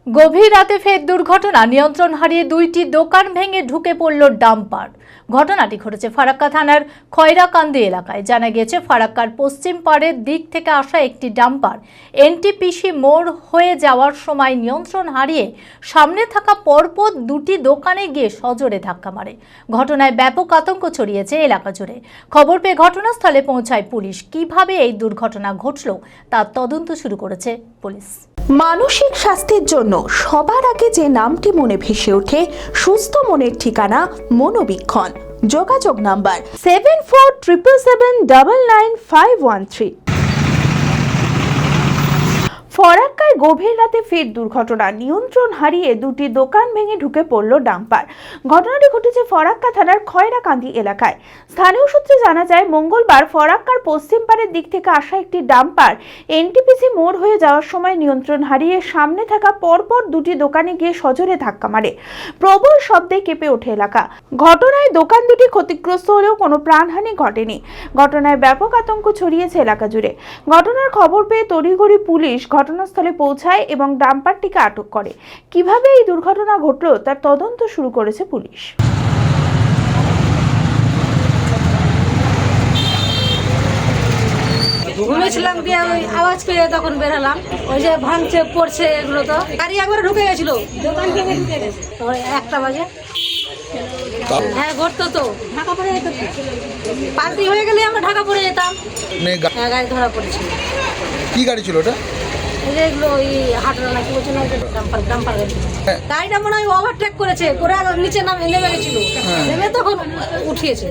গভীর রাতে ফের দুর্ঘটনা, নিয়ন্ত্রণ হারিয়ে দুইটি দোকান ভেঙে ঢুকে পড়ল ডাম্পার। ঘটনাটি ঘটেছে ফারাক্কা থানার খয়রাকান্দি এলাকায়। জানা গিয়েছে, ফারাক্কার পশ্চিম পাড়ের দিক থেকে আসা একটি ডাম্পার এনটিপিসি মোড় হয়ে যাওয়ার সময় নিয়ন্ত্রণ হারিয়ে সামনে থাকা পরপর দুটি দোকানে গিয়ে সজোরে ধাক্কা মারে। ঘটনায় ব্যাপক আতঙ্ক ছড়িয়েছে এলাকা জুড়ে। খবর পেয়ে ঘটনাস্থলে পৌঁছায় পুলিশ। কিভাবে এই দুর্ঘটনা ঘটল তার তদন্ত শুরু করেছে পুলিশ। মানসিক স্বাস্থ্যের জন্য সবার আগে যে নামটি মনে ভেসে ওঠে, সুস্থ মনের ঠিকানা মনোবীক্ষণ। যোগাযোগ নাম্বার 7477799513। ফরাক্কায় গভীর রাতে ফের দুর্ঘটনা, নিয়ন্ত্রণ হারিয়ে দুটি দোকান ভেঙে ঢুকে পড়ল ডাম্পার। ঘটনাটি ঘটেছে ফরাক্কা থানার খয়রাকান্দি এলাকায়। স্থানীয় সূত্রে জানা যায়, মঙ্গলবার ফরাক্কার পশ্চিম পাড়ের দিক থেকে আসা একটি ডাম্পার এনটিপিসি মোড় হয়ে যাওয়ার সময় নিয়ন্ত্রণ হারিয়ে সামনে থাকা পরপর দুটি দোকানে গিয়ে সজোরে ধাক্কা মারে। প্রবল শব্দে কেঁপে ওঠে এলাকা। ঘটনায় দোকান দুটি ক্ষতিগ্রস্ত হলেও কোনো প্রাণহানি ঘটেনি। ঘটনায় ব্যাপক আতঙ্ক ছড়িয়েছে এলাকা জুড়ে। ঘটনার খবর পেয়ে তড়িঘড়ি পুলিশ ঘটনাস্থলে পৌঁছায় এবং ডাম্পারটিকে আটক করে। কিভাবে এই দুর্ঘটনা ঘটল তার তদন্ত শুরু করেছে পুলিশ। ঘুমেছিলাম, দিয়ে ওই আওয়াজ পেয়ে তখন বেরালাম। ওই যে ভাঙছে পড়ছে এগুলো, তো গাড়ি একবারে ঢুকে গেছিল, দোকান থেকে ঢুকে গেছে 1টা বাজে। হ্যাঁ, ঘটতো তো, ঢাকা পড়ে যেত। পাল্টি হয়ে গেলে আমরা ঢাকা পড়ে যেতাম। হ্যাঁ, গাড়ি ধরা পড়েছিল। কি গাড়ি ছিল ওটা? এগুলো ওই হাটরা নাকি বলছে না, ডাম্পার গাড়ি। গাড়িটা মনে হয় ওভারটেক করেছে, করে নিচে নেমে গেছিল, নেমে তখন উঠিয়েছে।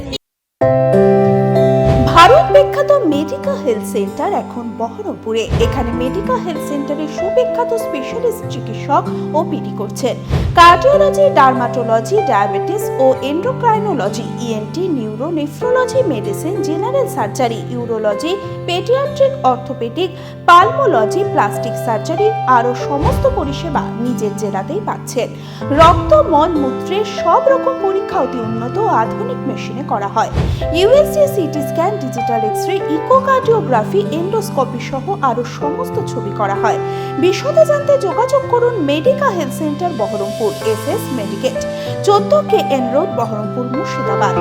ভারত বিখ্যাত মেডিকা হেলথ সেন্টার এখন বহরমপুরে। এখানে মেডিকা হেলথ সেন্টারে সুবিখ্যাত স্পেশালিস্ট চিকিৎসক ওপিডি করছেন। কার্ডিওলজি, ডার্মাটোলজি, ডায়াবেটিস ও endocrinology, ENT, neuro, nephrology, medicine, general surgery, urology, paediatric, orthopaedic, pulmology, plastic surgery আরও সমস্ত পরিষেবা নিজের জেলাতেই পাচ্ছেন। রক্ত, মল, মূত্রের সব রকম পরীক্ষা অতি উন্নত আধুনিক মেশিনে করা হয়। USG, CT scan, digital X-ray, echocardiography, endoscopy সহ আরো সমস্ত ছবি করা হয়। বিশদে জানতে যোগাযোগ করুন Medica health centre Baharampur, SS Medicate, 14 KN road, Baharampur, Murshidabad.